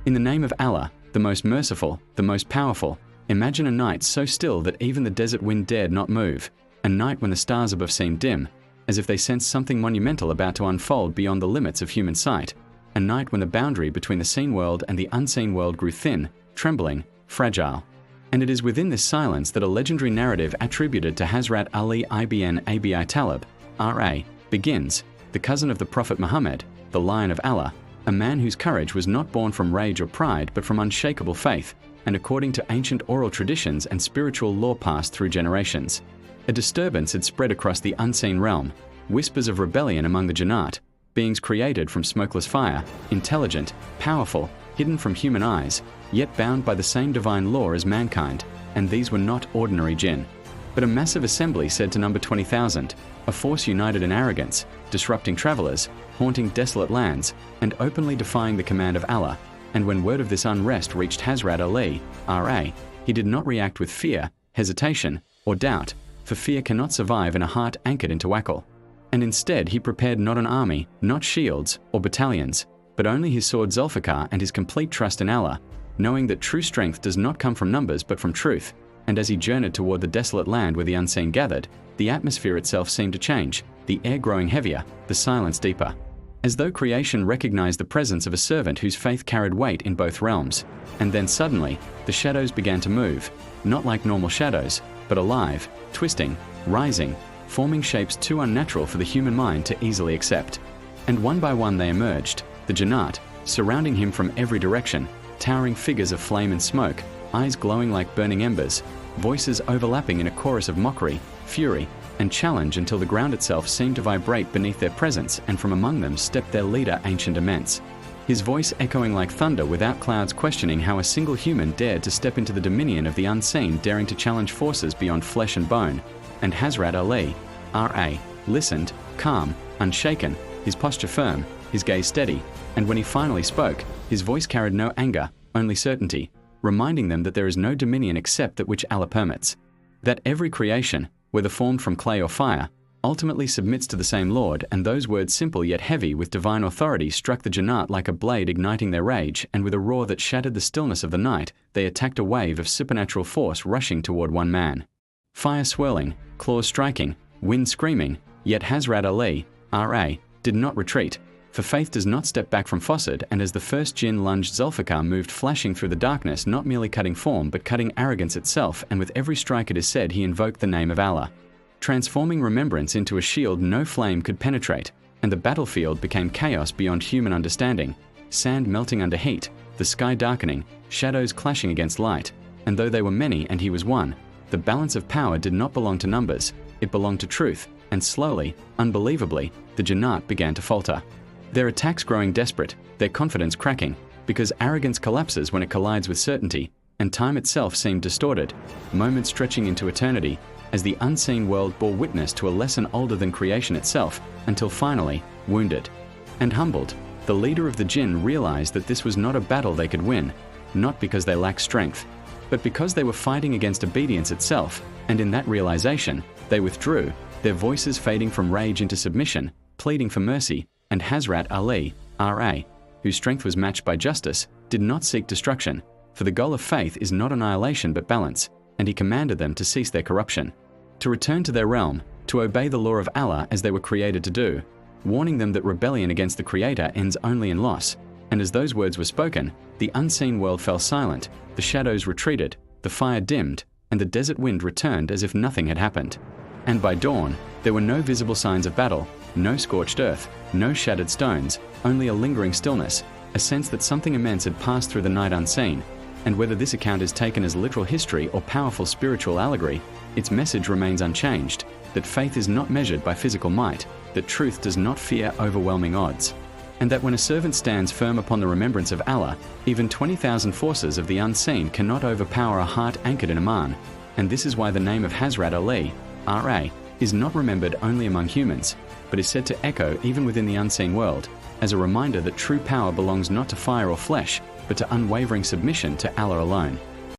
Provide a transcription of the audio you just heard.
In the name of Allah, the most merciful, the most powerful, imagine a night so still that even the desert wind dared not move, a night when the stars above seemed dim, as if they sensed something monumental about to unfold beyond the limits of human sight, a night when the boundary between the seen world and the unseen world grew thin, trembling, fragile. And it is within this silence that a legendary narrative attributed to Hazrat Ali ibn Abi Talib, R.A., begins, the cousin of the Prophet Muhammad, the Lion of Allah, a man whose courage was not born from rage or pride but from unshakable faith, and according to ancient oral traditions and spiritual lore passed through generations. A disturbance had spread across the unseen realm, whispers of rebellion among the Jannat, beings created from smokeless fire, intelligent, powerful, hidden from human eyes, yet bound by the same divine law as mankind, and these were not ordinary Jinn. But a massive assembly said to number 20,000, a force united in arrogance, disrupting travelers, haunting desolate lands, and openly defying the command of Allah. And when word of this unrest reached Hazrat Ali, R.A., he did not react with fear, hesitation, or doubt, for fear cannot survive in a heart anchored into Akal. And instead he prepared not an army, not shields, or battalions, but only his sword Zulfikar and his complete trust in Allah, knowing that true strength does not come from numbers but from truth. And as he journeyed toward the desolate land where the unseen gathered, the atmosphere itself seemed to change, the air growing heavier, the silence deeper. As though creation recognized the presence of a servant whose faith carried weight in both realms. And then suddenly, the shadows began to move, not like normal shadows, but alive, twisting, rising, forming shapes too unnatural for the human mind to easily accept. And one by one they emerged, the Jannat, surrounding him from every direction, towering figures of flame and smoke, eyes glowing like burning embers, voices overlapping in a chorus of mockery, fury, and challenge until the ground itself seemed to vibrate beneath their presence, and from among them stepped their leader, Ancient Immense. His voice echoing like thunder without clouds questioning how a single human dared to step into the dominion of the unseen, daring to challenge forces beyond flesh and bone. And Hazrat Ali, R.A., listened, calm, unshaken, his posture firm, his gaze steady, and when he finally spoke, his voice carried no anger, only certainty, reminding them that there is no dominion except that which Allah permits. That every creation, whether formed from clay or fire, ultimately submits to the same Lord, and those words simple yet heavy with divine authority struck the Jannat like a blade igniting their rage, and with a roar that shattered the stillness of the night, they attacked a wave of supernatural force rushing toward one man. Fire swirling, claws striking, wind screaming, yet Hazrat Ali, R.A., did not retreat, for faith does not step back from Fossard, and as the first Jinn lunged, Zulfikar moved flashing through the darkness, not merely cutting form but cutting arrogance itself, and with every strike it is said he invoked the name of Allah, transforming remembrance into a shield no flame could penetrate, and the battlefield became chaos beyond human understanding, sand melting under heat, the sky darkening, shadows clashing against light, and though they were many and he was one, the balance of power did not belong to numbers, it belonged to truth, and slowly, unbelievably, the Jannat began to falter. Their attacks growing desperate, their confidence cracking, because arrogance collapses when it collides with certainty, and time itself seemed distorted, moments stretching into eternity, as the unseen world bore witness to a lesson older than creation itself, until finally, wounded and humbled, the leader of the Jinn realized that this was not a battle they could win, not because they lacked strength, but because they were fighting against obedience itself, and in that realization, they withdrew, their voices fading from rage into submission, pleading for mercy, and Hazrat Ali, R.A., whose strength was matched by justice, did not seek destruction, for the goal of faith is not annihilation but balance, and he commanded them to cease their corruption, to return to their realm, to obey the law of Allah as they were created to do, warning them that rebellion against the Creator ends only in loss. And as those words were spoken, the unseen world fell silent, the shadows retreated, the fire dimmed, and the desert wind returned as if nothing had happened. And by dawn, there were no visible signs of battle, no scorched earth, no shattered stones, only a lingering stillness, a sense that something immense had passed through the night unseen. And whether this account is taken as literal history or powerful spiritual allegory, its message remains unchanged, that faith is not measured by physical might, that truth does not fear overwhelming odds, and that when a servant stands firm upon the remembrance of Allah, even 20,000 forces of the unseen cannot overpower a heart anchored in Iman. And this is why the name of Hazrat Ali, R.A., is not remembered only among humans, but is said to echo even within the unseen world, as a reminder that true power belongs not to fire or flesh, but to unwavering submission to Allah alone.